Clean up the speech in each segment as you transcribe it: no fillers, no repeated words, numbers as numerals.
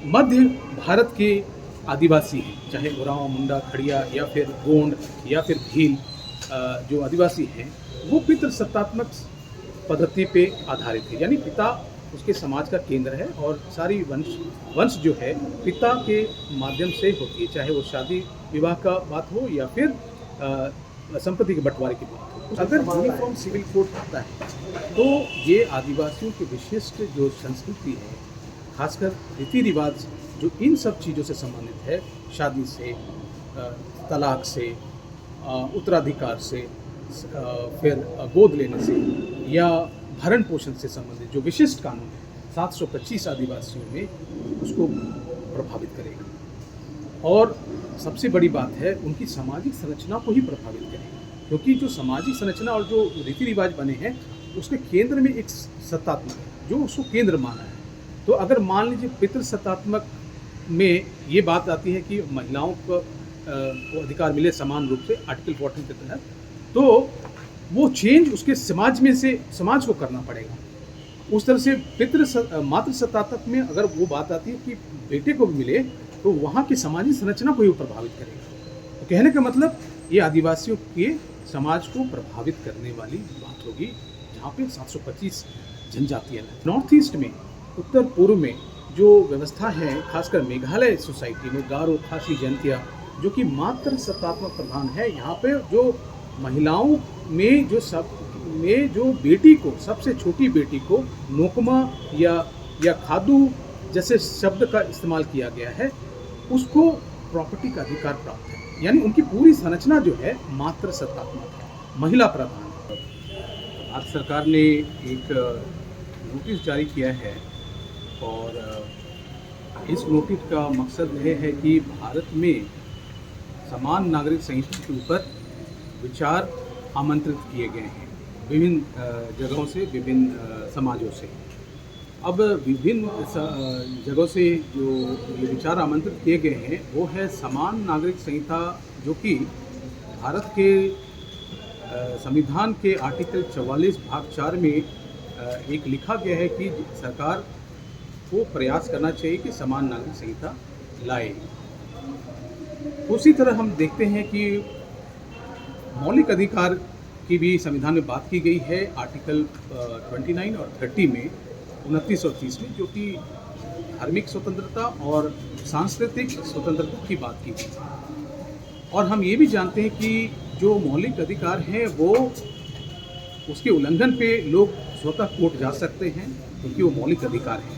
मध्य भारत के आदिवासी हैं, चाहे उरांव, मुंडा, खड़िया या फिर गोंड या फिर भील, जो आदिवासी हैं वो पितृसत्तात्मक पद्धति पे आधारित है। यानी पिता उसके समाज का केंद्र है और सारी वंश जो है पिता के माध्यम से होती है, चाहे वो शादी विवाह का बात हो या फिर संपत्ति के बंटवारे की बात हो। अगर यूनिफॉर्म सिविल कोड आता है तो ये आदिवासियों की विशिष्ट जो संस्कृति है, खासकर रीति रिवाज जो इन सब चीज़ों से संबंधित है, शादी से, तलाक से, उत्तराधिकार से, फिर गोद लेने से या भरण पोषण से संबंधित जो विशिष्ट कानून है 725 आदिवासियों में उसको प्रभावित करेगा। और सबसे बड़ी बात है उनकी सामाजिक संरचना को ही प्रभावित करेगा, क्योंकि जो सामाजिक संरचना और जो रीति रिवाज बने हैं उसके केंद्र में एक सत्तात्मक है जो उसको केंद्र माना है। तो अगर मान लीजिए पितृसत्तात्मक में ये बात आती है कि महिलाओं को अधिकार मिले समान रूप से आर्टिकल 14 के तहत, तो वो चेंज उसके समाज में से समाज को करना पड़ेगा। उस तरह से मातृ सत्तात्मक में अगर वो बात आती है कि बेटे को भी मिले तो वहाँ की सामाजिक संरचना को ही प्रभावित करेगा। तो कहने का मतलब ये आदिवासियों के समाज को प्रभावित करने वाली बात होगी, जहाँ पे 725 जनजातियाँ हैं। नॉर्थ ईस्ट में, उत्तर पूर्व में जो व्यवस्था है, खासकर मेघालय सोसाइटी में गारो, खासी जनतिया जो कि मातृ सत्तात्मक प्रधान है, यहाँ पे जो महिलाओं में जो बेटी को, सबसे छोटी बेटी को नोकमा या खादू जैसे शब्द का इस्तेमाल किया गया है, उसको प्रॉपर्टी का अधिकार प्राप्त है। यानी उनकी पूरी संरचना जो है मातृ सत्तात्मक है, महिला प्रधान है। भारत सरकार ने एक नोटिस जारी किया है और इस नोटिस का मकसद यह है कि भारत में समान नागरिक संहिता के ऊपर विचार आमंत्रित किए गए हैं विभिन्न जगहों से, विभिन्न समाजों से। अब विभिन्न जगहों से जो ये विचार आमंत्रित किए गए हैं वो है समान नागरिक संहिता, जो कि भारत के संविधान के आर्टिकल 44 भाग 4 में एक लिखा गया है कि सरकार को प्रयास करना चाहिए कि समान नागरिक संहिता लाए। उसी तरह हम देखते हैं कि मौलिक अधिकार की भी संविधान में बात की गई है, आर्टिकल 29 और 30 में, 29 और 30 में, जो कि धार्मिक स्वतंत्रता और सांस्कृतिक स्वतंत्रता की बात की गई। और हम ये भी जानते हैं कि जो मौलिक अधिकार हैं वो उसके उल्लंघन पे लोग स्वतः कोर्ट जा सकते हैं, क्योंकि वो मौलिक अधिकार हैं।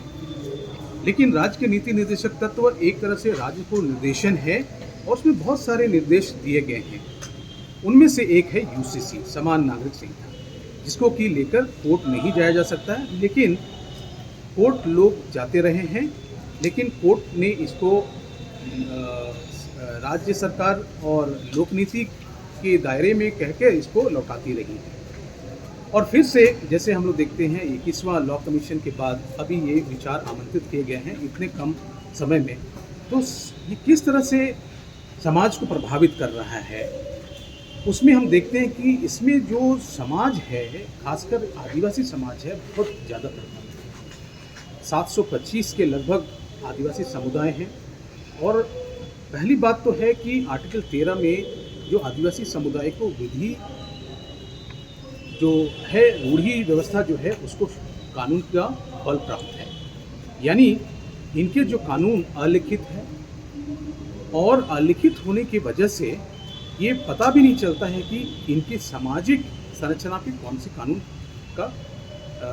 लेकिन राज्य के नीति निर्देशक तत्व एक तरह से राज्य को निर्देशन है और उसमें बहुत सारे निर्देश दिए गए हैं। उनमें से एक है यूसीसी, समान नागरिक संहिता, जिसको कि लेकर कोर्ट नहीं जाया जा सकता है। लेकिन कोर्ट लोग जाते रहे हैं, लेकिन कोर्ट ने इसको राज्य सरकार और लोक नीति के दायरे में कहकर इसको लौटाती रही है। और फिर से जैसे हम लोग देखते हैं 21वां लॉ कमीशन के बाद अभी ये विचार आमंत्रित किए गए हैं इतने कम समय में, तो ये किस तरह से समाज को प्रभावित कर रहा है, उसमें हम देखते हैं कि इसमें जो समाज है, खासकर आदिवासी समाज है, बहुत ज़्यादा प्रभावित है। 725 के लगभग आदिवासी समुदाय हैं। और पहली बात तो है कि आर्टिकल 13 में जो आदिवासी समुदाय को विधि जो है, रूढ़ी व्यवस्था जो है, उसको कानून का बल प्राप्त है। यानी इनके जो कानून अलिखित है और अलिखित होने की वजह से ये पता भी नहीं चलता है कि इनकी सामाजिक संरचना पे कौन से कानून का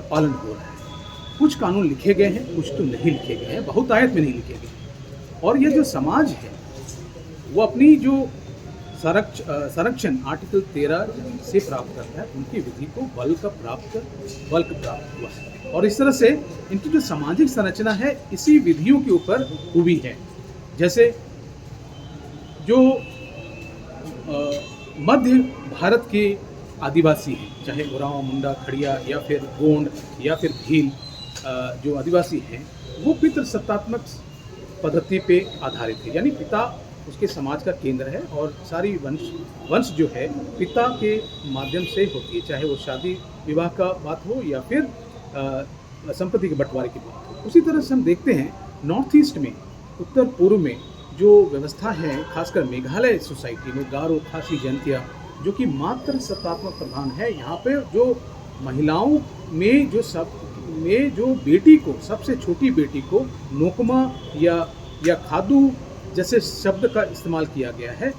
पालन हो रहा है। कुछ कानून लिखे गए हैं, कुछ तो नहीं लिखे गए हैं, बहुतायत में नहीं लिखे गए। और ये जो समाज है वो अपनी जो संरक्षण आर्टिकल 13 से प्राप्त करता है, उनकी विधि को बल प्राप्त हुआ है। और इस तरह से इनकी जो सामाजिक संरचना है इसी विधियों के ऊपर हुई है। जैसे जो मध्य भारत के आदिवासी हैं, चाहे उरांव, मुंडा, खड़िया या फिर गोंड या फिर भील, जो आदिवासी हैं वो पितृसत्तात्मक पद्धति पे आधारित है। यानी पिता उसके समाज का केंद्र है और सारी वंश जो है पिता के माध्यम से होती है, चाहे वो शादी विवाह का बात हो या फिर संपत्ति के बंटवारे की बात हो। उसी तरह से हम देखते हैं नॉर्थ ईस्ट में, उत्तर पूर्व में जो व्यवस्था है, खासकर मेघालय सोसाइटी में गारो, खासी, जैंतिया, जो कि मात्र सत्तात्मक प्रधान है, यहाँ पे जो महिलाओं में जो बेटी को, सबसे छोटी बेटी को नोकमा या खादू जैसे शब्द का इस्तेमाल किया गया है,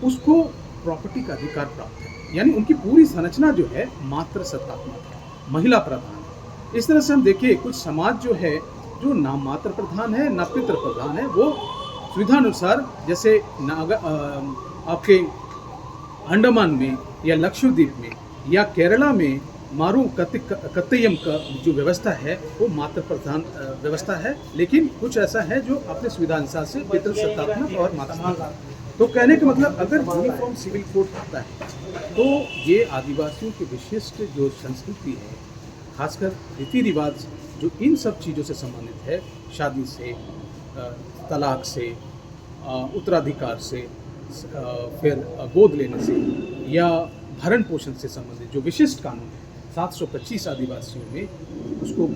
उसको प्रॉपर्टी का अधिकार प्राप्त है। यानी उनकी पूरी संरचना जो है मात्र सत्तात्मक है, महिला प्रधान है। इस तरह से हम देखिए कुछ समाज जो है जो ना मात्र प्रधान है ना पितृ प्रधान है, वो सुविधानुसार जैसे आपके अंडमान में या लक्षद्वीप में या केरला में मारू कत्तयम का जो व्यवस्था है वो मात्र प्रधान व्यवस्था है, लेकिन कुछ ऐसा है जो अपने सुविधा अनुसार से पितृ सत्तात्मक और मात्र। तो कहने का मतलब अगर यूनिफॉर्म सिविल कोड आता है तो ये आदिवासियों की विशिष्ट जो संस्कृति है, खासकर रीति रिवाज जो इन सब चीज़ों से संबंधित है, शादी से, तलाक से, उत्तराधिकार से, फिर गोद लेने से या भरण पोषण से संबंधित जो विशिष्ट कानून है 725 आदिवासियों में, उसको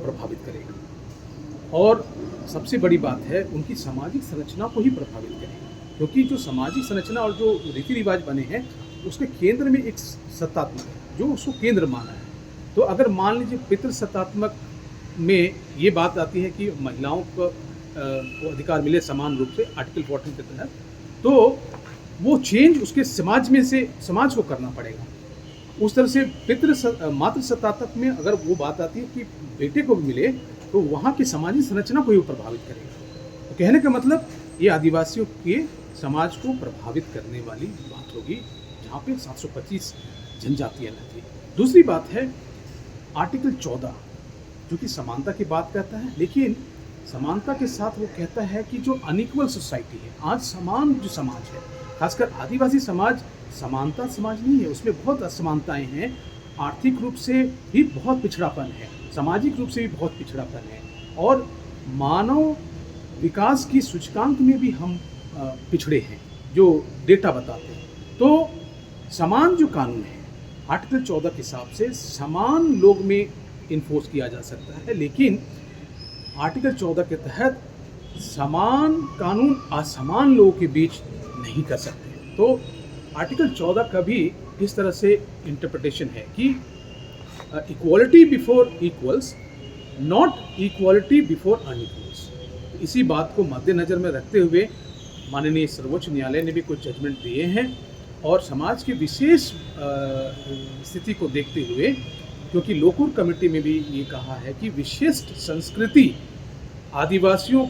प्रभावित करेगा। और सबसे बड़ी बात है उनकी सामाजिक संरचना को ही प्रभावित करेगा, क्योंकि जो सामाजिक संरचना और जो रीति रिवाज बने हैं उसके केंद्र में एक सत्तात्मक है जो उसको केंद्र माना है। तो अगर मान लीजिए पितृ सत्तात्मक में ये बात आती है कि महिलाओं को अधिकार मिले समान रूप से आर्टिकल 14 के तहत, तो वो चेंज उसके समाज में से समाज को करना पड़ेगा। उस तरह से मातृ सत्तात्मक में अगर वो बात आती है कि बेटे को भी मिले तो वहाँ की सामाजिक संरचना को ही प्रभावित करेगा। तो कहने का मतलब ये आदिवासियों के समाज को प्रभावित करने वाली बात होगी, जहाँ पे 725 जनजातियाँ रहती है। दूसरी बात है आर्टिकल 14 जो कि समानता की बात करता है, लेकिन समानता के साथ वो कहता है कि जो अनइक्वल सोसाइटी है, आज समान जो समाज है, खासकर आदिवासी समाज समानता समाज नहीं है, उसमें बहुत असमानताएं हैं। आर्थिक रूप से भी बहुत पिछड़ापन है, सामाजिक रूप से भी बहुत पिछड़ापन है, और मानव विकास की सूचकांक में भी हम पिछड़े हैं जो डेटा बताते हैं। तो समान जो कानून है आर्टिकल 14 के हिसाब से समान लोग में इन्फोर्स किया जा सकता है, लेकिन आर्टिकल 14 के तहत समान कानून असमान लोगों के बीच नहीं कर सकते। तो आर्टिकल 14 का भी इस तरह से इंटरप्रिटेशन है कि equality before equals, not equality before unequals. इसी बात को मद्देनज़र में रखते हुए माननीय सर्वोच्च न्यायालय ने भी कुछ जजमेंट दिए हैं, और समाज की विशेष स्थिति को देखते हुए, क्योंकि लोकूर कमेटी में भी ये कहा है कि विशिष्ट संस्कृति आदिवासियों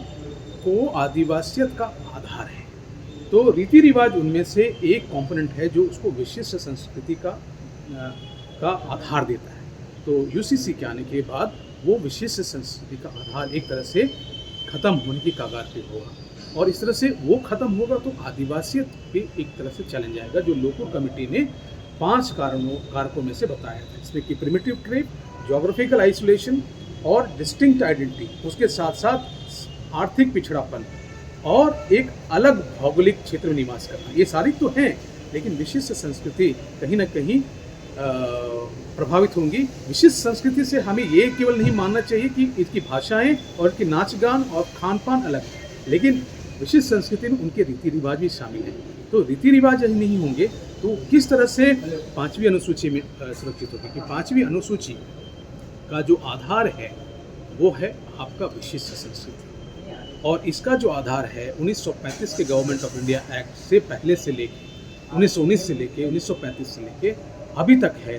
को आदिवासियत का आधार है, तो रीति रिवाज उनमें से एक कंपोनेंट है जो उसको विशिष्ट संस्कृति का आधार देता है। तो यूसीसी के आने के बाद वो विशिष्ट संस्कृति का आधार एक तरह से ख़त्म होने की कगार पे होगा, और इस तरह से वो ख़त्म होगा तो आदिवासियत भी एक तरह से चैलेंज आएगा, जो लोकूर कमेटी ने 5 कारकों में से बताया था, इसमें कि प्रिमिटिव क्रेप, जोग्राफिकल आइसोलेशन और डिस्टिंक्ट आइडेंटिटी, उसके साथ साथ आर्थिक पिछड़ापन और एक अलग भौगोलिक क्षेत्र में निवास करना, ये सारी तो हैं, लेकिन विशिष्ट संस्कृति कहीं ना कहीं प्रभावित होंगी। विशिष्ट संस्कृति से हमें ये केवल नहीं मानना चाहिए कि इसकी भाषाएं और इनकी नाच गान और खान पान अलग है, लेकिन विशिष्ट संस्कृति में उनके रीति रिवाज भी शामिल हैं। तो रीति रिवाज यदि नहीं होंगे तो किस तरह से 5वीं अनुसूची में सुरक्षित होगी, कि 5वीं अनुसूची का जो आधार है वो है आपका विशिष्ट संस्कृति, और इसका जो आधार है 1935 के गवर्नमेंट ऑफ इंडिया एक्ट से पहले से लेके 1919 से लेके 1935 से लेके अभी तक है,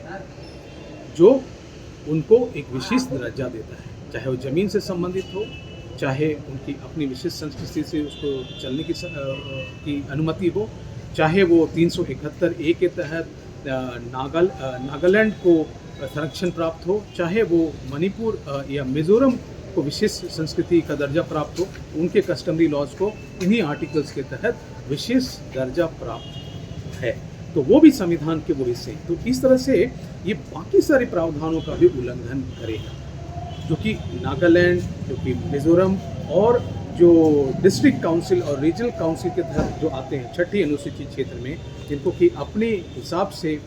जो उनको एक विशिष्ट दर्जा देता है, चाहे वो ज़मीन से संबंधित हो, चाहे उनकी अपनी विशिष्ट संस्कृति से उसको चलने की अनुमति हो, चाहे वो 371A के तहत नागालैंड को संरक्षण प्राप्त हो, चाहे वो मणिपुर या मिजोरम को विशिष्ट संस्कृति का दर्जा प्राप्त हो, उनके कस्टमरी लॉज को इन्हीं आर्टिकल्स के तहत विशेष दर्जा प्राप्त है, तो वो भी संविधान के वो हिस्से। तो इस तरह से ये बाकी सारे प्रावधानों का भी उल्लंघन करेगा, जो कि नागालैंड, जो कि मिजोरम और जो डिस्ट्रिक्ट काउंसिल और रीजनल काउंसिल के तहत जो आते हैं 6ठी अनुसूची क्षेत्र में, जिनको कि अपने हिसाब से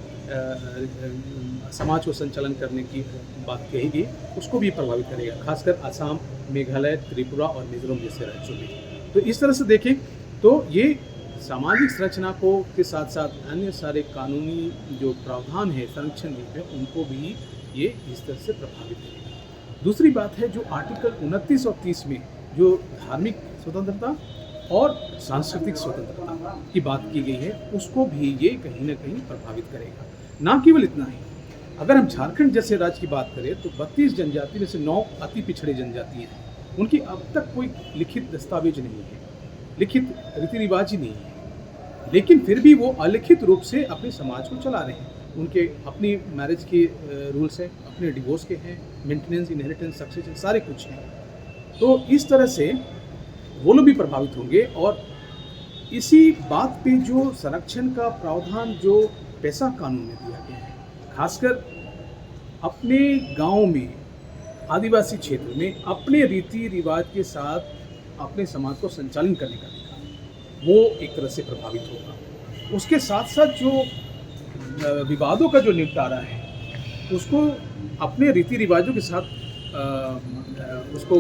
समाज को संचालन करने की बात कही गई, उसको भी प्रभावित करेगा, खासकर असम, मेघालय, त्रिपुरा और मिजोरम जैसे राज्यों में। तो इस तरह से देखें तो ये सामाजिक संरचना को के साथ साथ अन्य सारे कानूनी जो प्रावधान है संरक्षण में, उनको भी ये इस तरह से प्रभावित करेगा। दूसरी बात है जो आर्टिकल 29 और 30 में जो धार्मिक स्वतंत्रता और सांस्कृतिक स्वतंत्रता की बात की गई है, उसको भी ये कहीं ना कहीं प्रभावित करेगा। ना केवल इतना ही, अगर हम झारखंड जैसे राज्य की बात करें तो 32 जनजाति में से 9 अति पिछड़े जनजातियाँ हैं। उनकी अब तक कोई लिखित दस्तावेज नहीं है, लिखित रीति रिवाज ही नहीं है, लेकिन फिर भी वो अलिखित रूप से अपने समाज को चला रहे हैं। उनके अपनी मैरिज के रूल्स हैं, अपने डिवोर्स के हैं, मेंटेनेंस, इनहेरिटेंस, सक्सेशन, सारे कुछ हैं। तो इस तरह से वो लोग भी प्रभावित होंगे। और इसी बात पे जो संरक्षण का प्रावधान जो पैसा कानून में दिया गया है, खासकर अपने गांव में, आदिवासी क्षेत्र में अपने रीति रिवाज के साथ अपने समाज को संचालन करने का अधिकार, वो एक तरह से प्रभावित होगा। उसके साथ साथ जो विवादों का जो निपटारा है, उसको अपने रीति रिवाजों के साथ उसको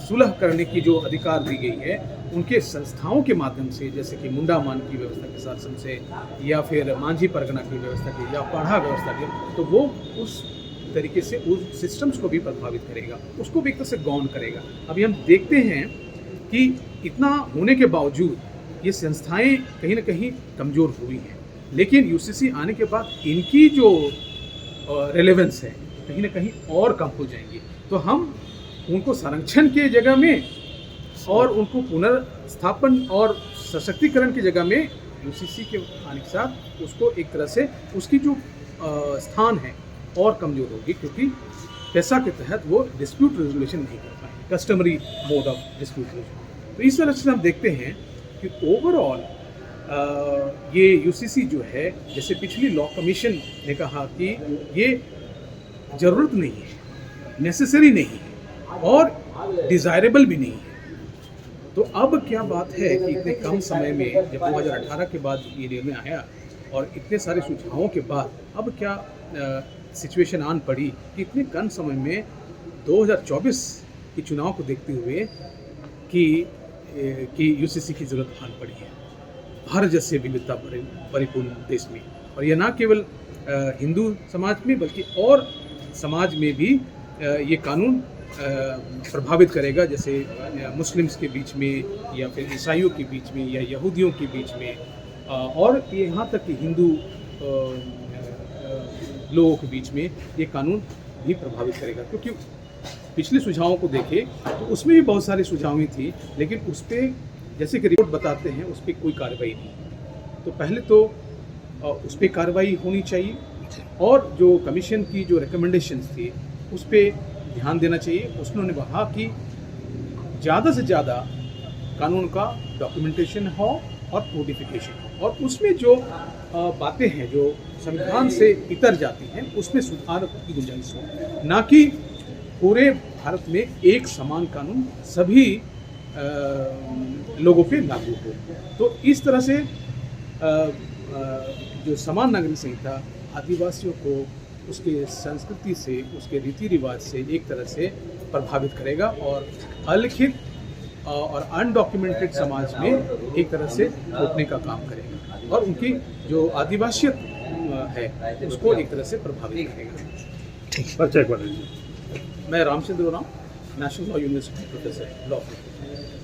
सुलह करने की जो अधिकार दी गई है, उनके संस्थाओं के माध्यम से, जैसे कि मुंडा मान की व्यवस्था के शासन से, या फिर मांझी परगना की व्यवस्था की, या पढ़ा व्यवस्था की, तो वो उस तरीके से उस सिस्टम्स को भी प्रभावित करेगा, उसको भी एक तरह से गौन करेगा। अभी हम देखते हैं कि इतना होने के बावजूद ये संस्थाएं कहीं ना कहीं कमज़ोर हुई हैं, लेकिन यूसीसी आने के बाद इनकी जो रेलेवेंस है कहीं ना कहीं और कम हो जाएंगी। तो हम उनको संरक्षण के जगह में और उनको पुनर्स्थापन और सशक्तिकरण की जगह में यूसीसी के आने के साथ उसको एक तरह से उसकी जो स्थान है और कमज़ोर होगी, क्योंकि पैसा के तहत वो डिस्प्यूट रेजोल्यूशन नहीं कर पाएंगे, customary mode of dispute resolution. तो इस तरह से हम देखते हैं कि ओवरऑल ये यूसीसी जो है, जैसे पिछली लॉ कमीशन ने कहा कि ये ज़रूरत नहीं है, नेसेसरी नहीं है और डिज़ायरेबल भी नहीं है। तो अब क्या बात है कि इतने कम समय में, जब 2018 के बाद ये निर्णय आया और इतने सारे सुझावों के बाद, अब क्या सिचुएशन आन पड़ी कि इतने कम समय में 2024 के चुनाव को देखते हुए कि यूसीसी की ज़रूरत आन पड़ी है भारत जैसे विविधता परिपूर्ण देश में। और यह ना केवल हिंदू समाज में बल्कि और समाज में भी ये कानून प्रभावित करेगा, जैसे मुस्लिम्स के बीच में, या फिर ईसाइयों के बीच में, या यहूदियों के बीच में, और यहाँ तक कि हिंदू लोगों के बीच में ये कानून भी प्रभावित करेगा। क्योंकि पिछले सुझावों को देखें तो उसमें भी बहुत सारी सुझावें थी, लेकिन उस पर जैसे कि रिपोर्ट बताते हैं उस पर कोई कार्रवाई नहीं। तो पहले तो उस पर कार्रवाई होनी चाहिए, और जो कमीशन की जो रिकमेंडेशंस थी उस पर ध्यान देना चाहिए। उन्होंने कहा कि ज़्यादा से ज़्यादा कानून का डॉक्यूमेंटेशन हो और कोडिफिकेशन हो, और उसमें जो बातें हैं जो संविधान से इतर जाती हैं उसमें सुधार की गुंजाइश हो, ना कि पूरे भारत में एक समान कानून सभी लोगों पे लागू हो। तो इस तरह से जो समान नागरिक संहिता आदिवासियों को उसके संस्कृति से, उसके रीति रिवाज से एक तरह से प्रभावित करेगा, और अलिखित और अनडॉक्यूमेंटेड समाज में एक तरह से रोकने का काम करेगा, और उनकी जो आदिवासियत है उसको एक तरह से प्रभावित करेगा। मैं Ramchandra Rao, national law university professor law.